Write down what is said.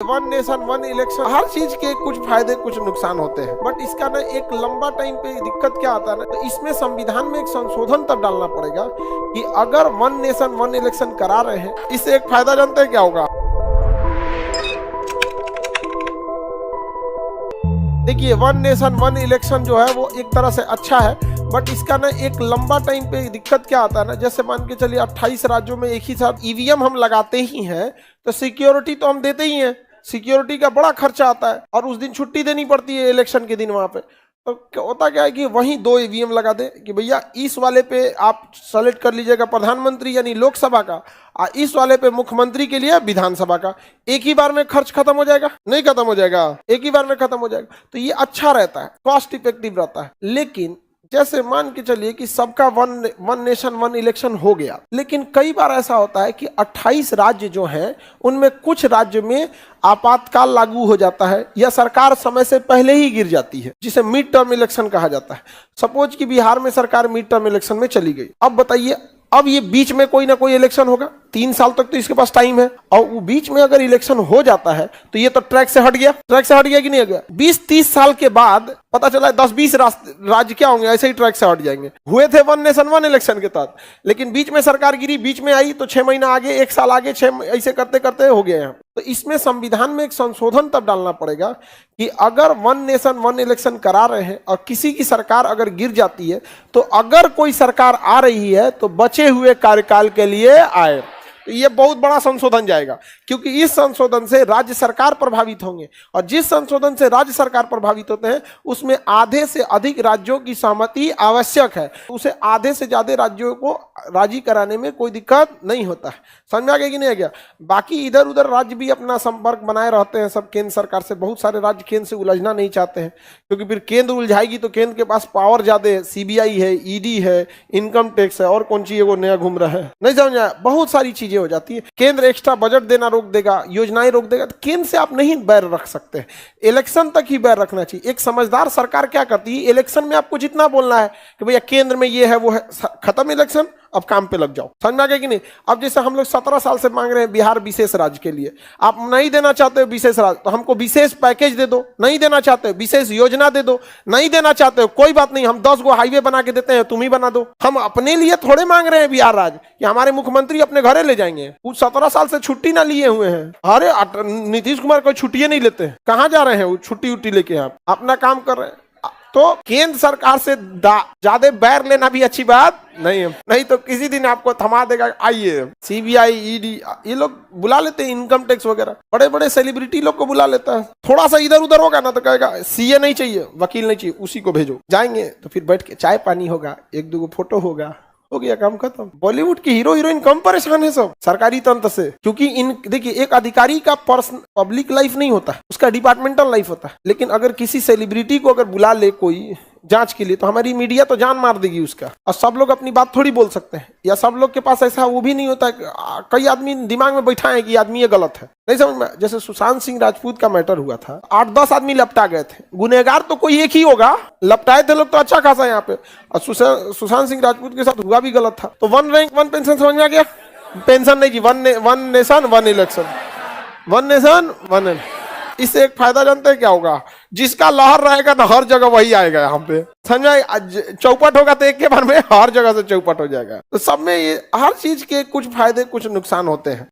One nation one election, हर चीज के कुछ फायदे कुछ नुकसान होते हैं, बट इसका ना एक लंबा टाइम पे दिक्कत क्या आता है ना, तो इसमें संविधान में एक संशोधन तब डालना पड़ेगा कि अगर वन नेशन वन इलेक्शन करा रहे हैं, इससे एक फायदा जानते हैं क्या होगा। देखिए, वन नेशन वन इलेक्शन जो है वो एक तरह से अच्छा है, बट इसका ना एक लंबा टाइम पे दिक्कत क्या आता है ना, जैसे मान के चलिए 28 राज्यों में एक ही साथ ईवीएम हम लगाते ही हैं, तो सिक्योरिटी तो हम देते ही हैं, सिक्योरिटी का बड़ा खर्चा आता है और उस दिन छुट्टी देनी पड़ती है इलेक्शन के दिन वहां पे। तो होता क्या है कि वहीं 2 ईवीएम लगा दे कि भैया इस वाले पे आप सेलेक्ट कर लीजिएगा प्रधानमंत्री यानी लोकसभा का, और इस वाले पे मुख्यमंत्री के लिए विधानसभा का। एक ही बार में खर्च खत्म हो जाएगा, नहीं खत्म हो जाएगा, एक ही बार में खत्म हो जाएगा। तो ये अच्छा रहता है, कॉस्ट इफेक्टिव रहता है। लेकिन जैसे मान के चलिए कि सबका वन नेशन वन इलेक्शन हो गया, लेकिन कई बार ऐसा होता है कि 28 राज्य जो हैं उनमें कुछ राज्य में आपातकाल लागू हो जाता है या सरकार समय से पहले ही गिर जाती है, जिसे मिड टर्म इलेक्शन कहा जाता है। सपोज कि बिहार में सरकार मिड टर्म इलेक्शन में चली गई, अब बताइए, अब ये बीच में कोई ना कोई इलेक्शन होगा, 3 साल तक तो इसके पास टाइम है, और वो बीच में अगर इलेक्शन हो जाता है तो ये तो ट्रैक से हट गया, ट्रैक से हट गया कि नहीं हट गया। 20-30 साल के बाद पता चला 10-20 राज्य क्या होंगे, ऐसे ही ट्रैक से हट जाएंगे। हुए थे वन नेशन वन इलेक्शन के तहत, लेकिन बीच में सरकार गिरी, बीच में आई तो 6 महीना आगे, 1 साल आगे, 6 ऐसे करते करते हो गए हैं। तो इसमें संविधान में एक संशोधन तब डालना पड़ेगा कि अगर वन नेशन वन इलेक्शन करा रहे हैं और किसी की सरकार अगर गिर जाती है, तो अगर कोई सरकार आ रही है तो बचे हुए कार्यकाल के लिए आए। तो ये बहुत बड़ा संशोधन जाएगा, क्योंकि इस संशोधन से राज्य सरकार प्रभावित होंगे, और जिस संशोधन से राज्य सरकार प्रभावित होते हैं उसमें आधे से अधिक राज्यों की सहमति आवश्यक है। उसे आधे से ज्यादा राज्यों को राजी कराने में कोई दिक्कत नहीं होता है। समझ आ गया कि नहीं आ गया। बाकी इधर उधर राज्य भी अपना संपर्क बनाए रहते हैं सब केंद्र सरकार से। बहुत सारे राज्य केंद्र से उलझना नहीं चाहते हैं, क्योंकि फिर केंद्र उलझाएगी तो केंद्र के पास पावर ज्यादा है, सीबीआई है, ईडी है, इनकम टैक्स है, और कौन चीज वो नया घूम रहा है, नहीं समझ आया, बहुत सारी चीजें हो जाती है। केंद्र एक्स्ट्रा बजट देना रोक देगा, योजनाएं रोक देगा, तो केंद्र से आप नहीं बैर रख सकते। इलेक्शन तक ही बैर रखना चाहिए। एक समझदार सरकार क्या करती है, इलेक्शन में आपको जितना बोलना है कि भैया केंद्र में ये है वो है, खत्म इलेक्शन, अब काम पे लग जाओ। समझ में आ गया कि नहीं। अब जैसे हम लोग 17 साल से मांग रहे हैं बिहार विशेष राज्य के लिए, आप नहीं देना चाहते हो विशेष राज्य, तो हमको विशेष पैकेज दे दो। नहीं देना चाहते हो विशेष योजना दे दो। नहीं देना चाहते हो कोई बात नहीं, हम 10 गो हाईवे बना के देते हैं, तुम ही बना दो। हम अपने लिए थोड़े मांग रहे हैं बिहार राज्य कि हमारे मुख्यमंत्री अपने घरे ले जाएंगे। कुछ 17 साल से छुट्टी ना लिए हुए हैं। अरे नीतीश कुमार कोई छुट्टियां नहीं लेते, कहां जा रहे हैं वो छुट्टी उट्टी लेके, आप अपना काम कर रहे हैं। तो केंद्र सरकार से ज्यादा बैर लेना भी अच्छी बात नहीं है, नहीं तो किसी दिन आपको थमा देगा। आइए, सीबीआई, ईडी, ये लोग बुला लेते हैं, इनकम टैक्स वगैरह, बड़े बड़े सेलिब्रिटी लोग को बुला लेता है। थोड़ा सा इधर उधर होगा ना तो कहेगा सीए नहीं चाहिए, वकील नहीं चाहिए, उसी को भेजो। जाएंगे तो फिर बैठ के चाय पानी होगा, 1-2 फोटो होगा, हो गया काम खत्म। बॉलीवुड की हीरो हीरोइन कम परेशान है सब सरकारी तंत्र से, क्योंकि इन देखिए, एक अधिकारी का पर्सनल पब्लिक लाइफ नहीं होता है, उसका डिपार्टमेंटल लाइफ होता है। लेकिन अगर किसी सेलिब्रिटी को अगर बुला ले कोई जांच के लिए, तो हमारी मीडिया तो जान मार देगी उसका, और सब लोग अपनी बात थोड़ी बोल सकते हैं, या सब लोग के पास ऐसा वो भी नहीं होता है। कई आदमी दिमाग में बैठा है कि आदमी ये गलत है, नहीं समझ में। जैसे सुशांत सिंह राजपूत का मैटर हुआ था, 8-10 आदमी लपटा गए थे, गुनहगार तो कोई एक ही होगा, लपटाए थे लोग तो अच्छा खासा यहाँ पे। और सुशांत सिंह राजपूत के साथ हुआ भी गलत था। तो 1 रैंक 1 पेंशन समझ में आ गया। पेंशन नहीं जी, one nation one election, one nation one. इससे एक फायदा जानते हैं क्या होगा, जिसका लहर रहेगा ना हर जगह वही आएगा यहाँ पे। समझे, चौपट होगा तो एक के बार में हर जगह से चौपट हो जाएगा। तो सब में ये हर चीज के कुछ फायदे कुछ नुकसान होते हैं।